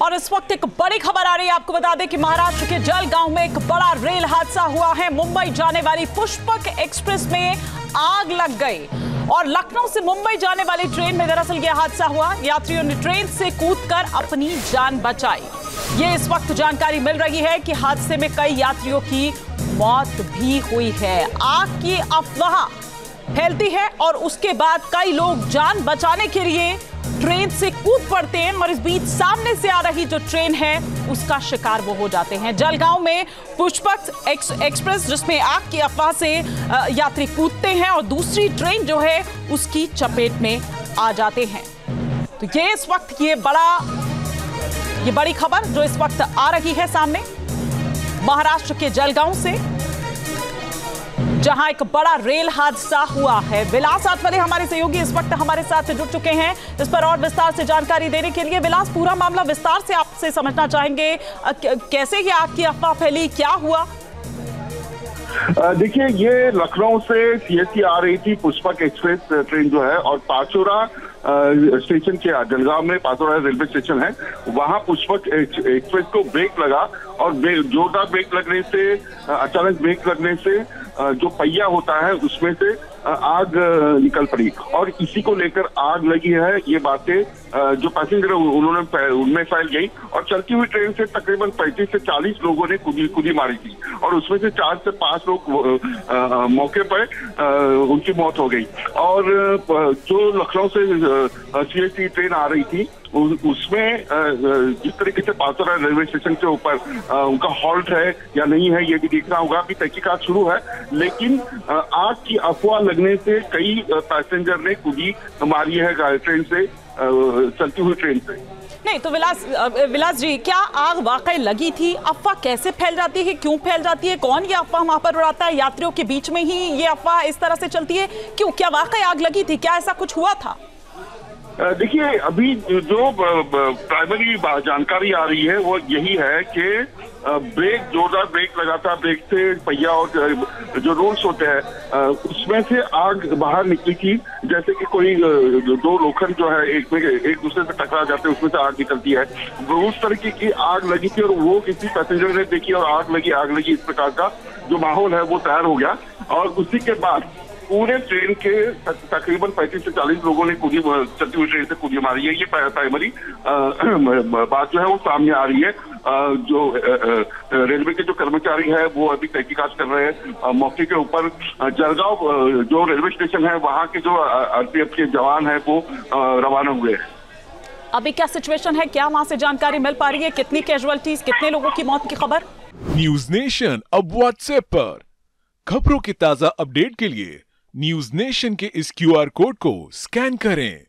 और इस वक्त एक बड़ी खबर आ रही है। आपको बता दें कि महाराष्ट्र के जलगांव में एक बड़ा रेल हादसा हुआ है। मुंबई जाने वाली पुष्पक एक्सप्रेस में आग लग गई और लखनऊ से मुंबई जाने वाली ट्रेन में दरअसल यह हादसा हुआ। यात्रियों ने ट्रेन से कूदकर अपनी जान बचाई। ये इस वक्त जानकारी मिल रही है कि हादसे में कई यात्रियों की मौत भी हुई है। आग की अफवाह फैलती है और उसके बाद कई लोग जान बचाने के लिए ट्रेन से कूद पड़ते हैं, और इस बीच सामने से आ रही जो ट्रेन है उसका शिकार वो हो जाते हैं। जलगांव में पुष्पक एक्सप्रेस जिसमें आग की अफवाह से यात्री कूदते हैं और दूसरी ट्रेन जो है उसकी चपेट में आ जाते हैं। तो ये इस वक्त ये बड़ी खबर जो इस वक्त आ रही है सामने महाराष्ट्र के जलगांव से, जहां एक बड़ा रेल हादसा हुआ है। विलास आठवले हमारे सहयोगी इस वक्त हमारे साथ जुड़ चुके हैं इस पर और विस्तार से जानकारी देने के लिए। विलास, पूरा मामला विस्तार से आपसे समझना चाहेंगे। कैसे ये आग की अफवाह फैली, क्या हुआ? देखिए, ये लखनऊ से सीएसटी आ रही थी पुष्पक एक्सप्रेस ट्रेन जो है, और पाचोरा स्टेशन के जलगांव में पाचोरा रेलवे स्टेशन है, वहां पुष्पक एक्सप्रेस को ब्रेक लगा और जोरदार ब्रेक लगने से, अचानक ब्रेक लगने से जो पहिया होता है उसमें से आग निकल पड़ी और इसी को लेकर आग लगी है। ये बातें जो पैसेंजर उनमें फैल गई और चलती हुई ट्रेन से तकरीबन 35 से 40 लोगों ने कुदी मारी थी और उसमें से 4 से 5 लोग मौके पर उनकी मौत हो गई। और जो लखनऊ से सीएसटी ट्रेन आ रही थी उसमें जिस तरीके से पाचोरा रेलवे स्टेशन के ऊपर उनका हॉल्ट है या नहीं है ये भी देखना होगा। अभी तहकीकात शुरू है, लेकिन आग की अफवाह लगने से कई पैसेंजर ने कुदी मारी है ट्रेन से, चलती हुई ट्रेन से। नहीं तो विलास जी, क्या आग वाकई लगी थी? अफवाह कैसे फैल जाती है, क्यों फैल जाती है, कौन ये अफवाह वहां पर उड़ाता है? यात्रियों के बीच में ही ये अफवाह इस तरह से चलती है क्यों? क्या वाकई आग लगी थी? क्या ऐसा कुछ हुआ था? देखिए, अभी जो प्राइमरी जानकारी आ रही है वो यही है कि जोरदार ब्रेक लगा था, ब्रेक से पहिया और जो रोल्स होते हैं उसमें से आग बाहर निकली थी, जैसे कि कोई दो लोखंड जो है एक दूसरे से टकरा जाते हैं, उसमें से आग निकलती है। उस तरीके की आग लगी थी और वो किसी पैसेंजर ने देखी और आग लगी, इस प्रकार का जो माहौल है वो तैयार हो गया। और उसी के बाद पूरे ट्रेन के तकरीबन 35 से 40 लोगों ने चलती हुई ट्रेन से कुदी मारी है। ये प्राइमरी बात जो है वो सामने आ रही है। जो रेलवे के जो कर्मचारी है वो अभी तहकीकात कर रहे हैं। मौके के ऊपर जलगांव जो रेलवे स्टेशन है वहां के जो आरपीएफ के जवान है वो रवाना हुए हैं। अभी क्या सिचुएशन है, क्या वहां से जानकारी मिल पा रही है? कितनी कैजुअलिटीज, कितने लोगों की मौत की खबर? न्यूज नेशन अब व्हाट्सएप पर खबरों की ताजा अपडेट के लिए न्यूज नेशन के इस QR कोड को स्कैन करें।